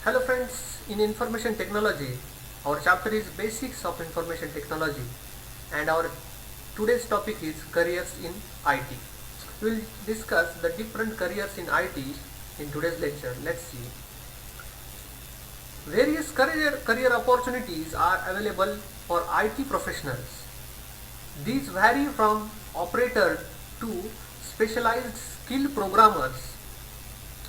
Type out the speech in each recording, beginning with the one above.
Hello friends, in information technology, our chapter is basics of information technology and our today's topic is careers in IT. We will discuss the different careers in IT in today's lecture. Let's see. Various career opportunities are available for IT professionals. These vary from operator to specialized skill programmers.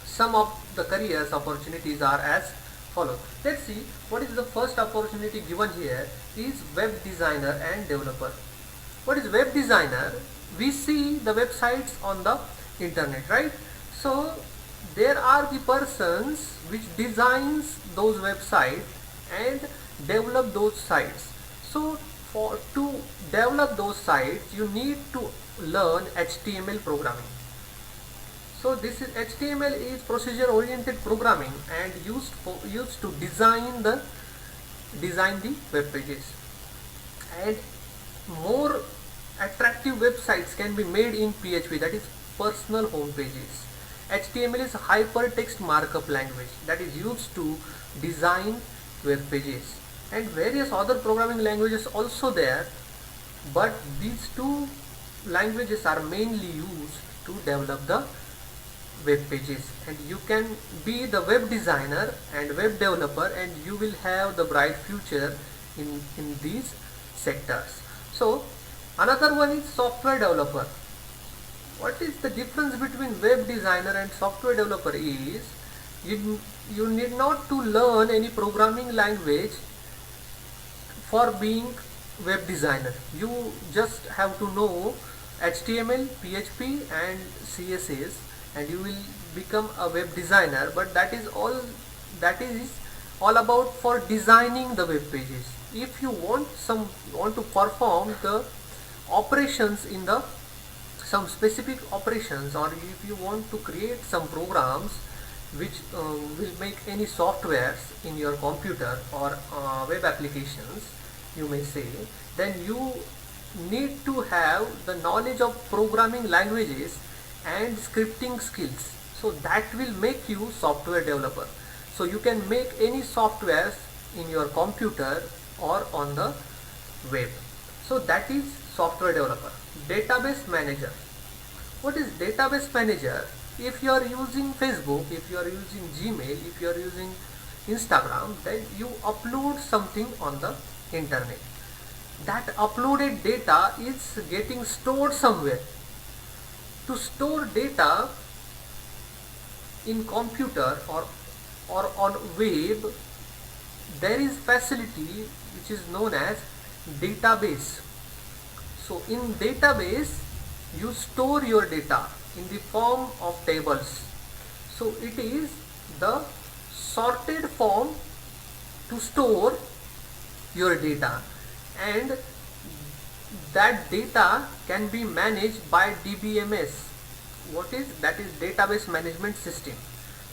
Some of the careers opportunities are as follows. Let's see what is the first opportunity given here is web designer and developer. What is web designer? We see the websites on the internet, right? So there are the persons which designs those websites and develop those sites. So for to develop those sites you need to learn HTML programming. So this is HTML is procedure oriented programming and used to design the web pages, and more attractive websites can be made in PHP, that is personal home pages. HTML is hypertext markup language that is used to design web pages, and various other programming languages also there, but these two languages are mainly used to develop the web pages. And you can be the web designer and web developer and you will have the bright future in these sectors. So another one is software developer. What is the difference between web designer and software developer is you need not to learn any programming language for being web designer. You just have to know HTML, PHP and CSS and you will become a web designer, but that is all about for designing the web pages. If you want to perform the operations in the some specific operations, or if you want to create some programs which will make any softwares in your computer or web applications, you may say, then you need to have the knowledge of programming languages and scripting skills. So that will make you software developer. So you can make any softwares in your computer or on the web. So that is software developer. Database manager. What is database manager? If you are using Facebook, if you are using Gmail, if you are using Instagram, then you upload something on the internet. That uploaded data is getting stored somewhere. To store data in computer or on web, there is facility which is known as database. So in database you store your data in the form of tables. So it is the sorted form to store your data, and that data can be managed by DBMS. What is that? Is database management system.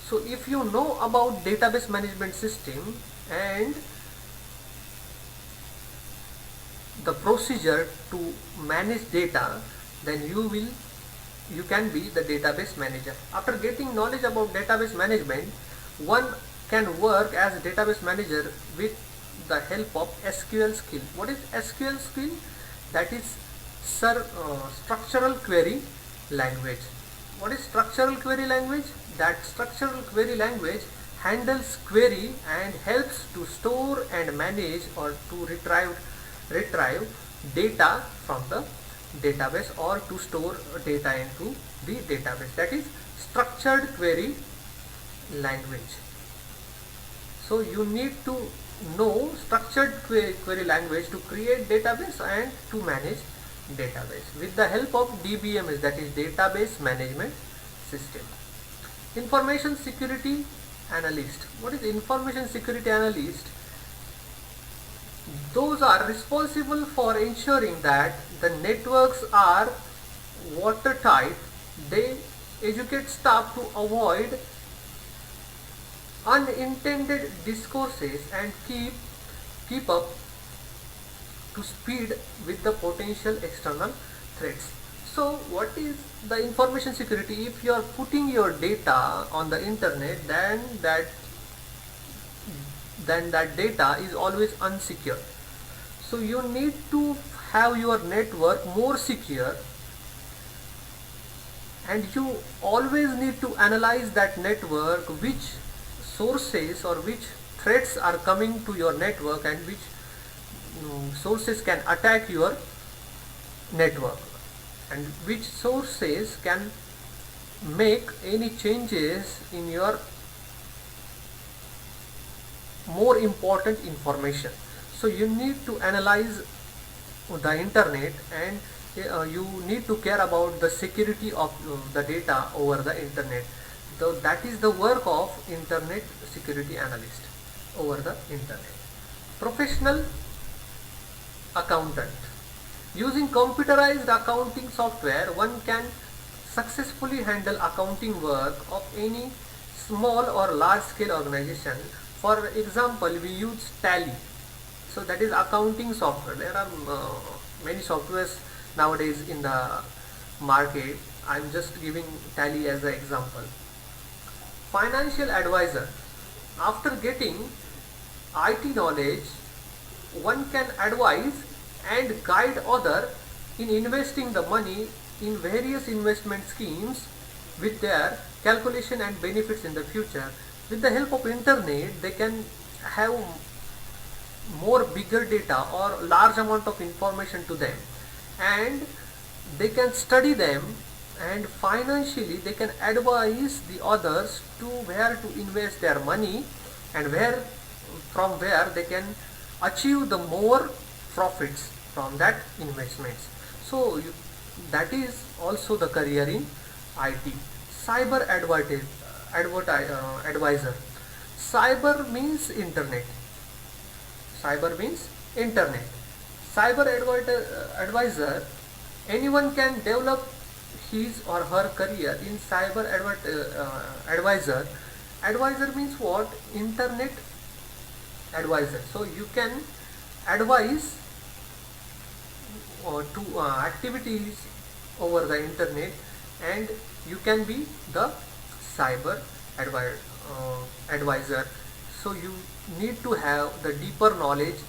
So if you know about database management system and the procedure to manage data, then you can be the database manager. After getting knowledge about database management, one can work as database manager with the help of SQL skill. What is SQL skill? That is structural query language. What is structural query language? That structural query language handles query and helps to store and manage or to retrieve data from the database or to store data into the database. That is structured query language. So you need to know structured query language to create database and to manage database with the help of DBMS, that is database management system. Information security analyst. What is information security analyst? Those are responsible for ensuring that the networks are watertight. They educate staff to avoid unintended discourses and keep up to speed with the potential external threats. So what is the information security? If you are putting your data on the internet, then that then that data is always unsecure. So you need to have your network more secure, and you always need to analyze that network, which sources or which threats are coming to your network, and which sources can attack your network, and which sources can make any changes in your more important information. So you need to analyze the internet, and you need to care about the security of the data over the internet. So that is the work of internet security analyst over the internet. Professional accountant. Using computerized accounting software, one can successfully handle accounting work of any small or large scale organization. For example, we use Tally. So that is accounting software. There are many softwares nowadays in the market. I am just giving Tally as an example. Financial advisor. After getting IT knowledge, one can advise and guide other in investing the money in various investment schemes with their calculation and benefits in the future. With the help of internet, they can have more bigger data or large amount of information to them, and they can study them, and financially they can advise the others to where to invest their money, and from where they can achieve the more profits from that investments. So that is also the career in IT. Cyber advisor. Cyber means internet. Cyber means internet. Cyber advisor, anyone can develop his or her career in cyber advisor. Advisor means what? Internet advisor. So you can advise to activities over the internet, and you can be the cyber advisor. So you need to have the deeper knowledge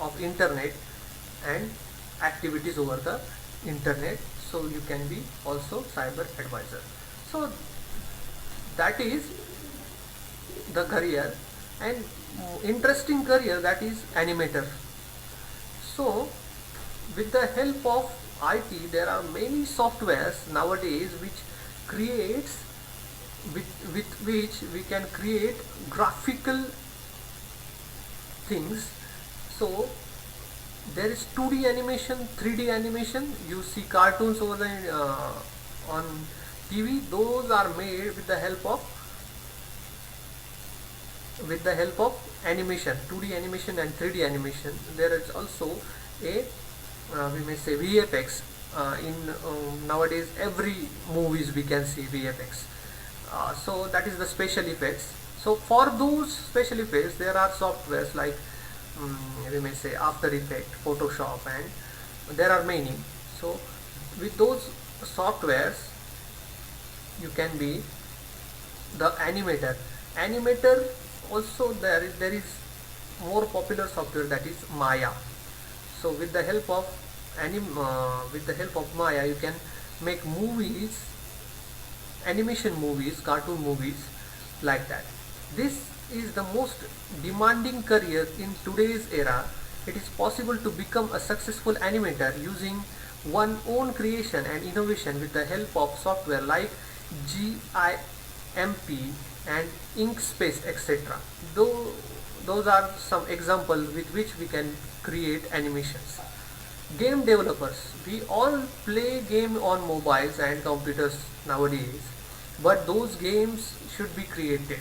of internet and activities over the internet, so you can be also cyber advisor. So that is the career, and interesting career, that is animator. So with the help of IT, there are many softwares nowadays which creates with which we can create graphical things. So there is 2D animation, 3D animation. You see cartoons over the on TV. Those are made with the help of animation, 2D animation and 3D animation. There is also a we may say VFX. In nowadays every movies we can see VFX. So that is the special effects. So for those special effects, there are softwares like we may say After Effects, Photoshop, and there are many. So with those softwares, you can be the animator. Also there is more popular software, that is Maya. So with the help of Maya, you can make movies, animation movies, cartoon movies, like that. This is the most demanding career in today's era. It is possible to become a successful animator using one's own creation and innovation with the help of software like GIMP and Inkscape, etc. Those are some examples with which we can create animations. Game developers. We all play game on mobiles and computers nowadays, but those games should be created.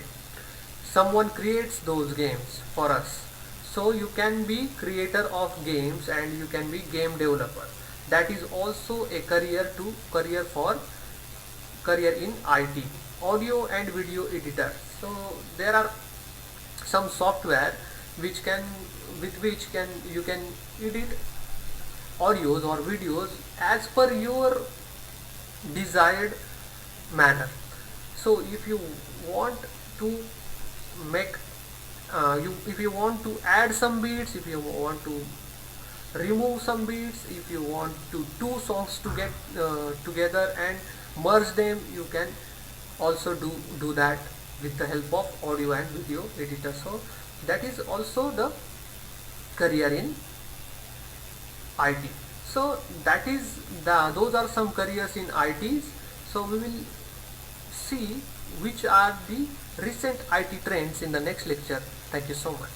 Someone creates those games for us. So you can be creator of games and you can be game developer. That is also a career in IT. Audio and video editor. So there are some software with which you can edit audios or videos as per your desired manner. So if you want to make if you want to add some beats, if you want to remove some beats, if you want to two songs to get together and merge them, you can also do that with the help of audio and video editor. So that is also the career in IT. So that is those are some careers in ITs. So we will see which are the recent IT trends in the next lecture. Thank you so much.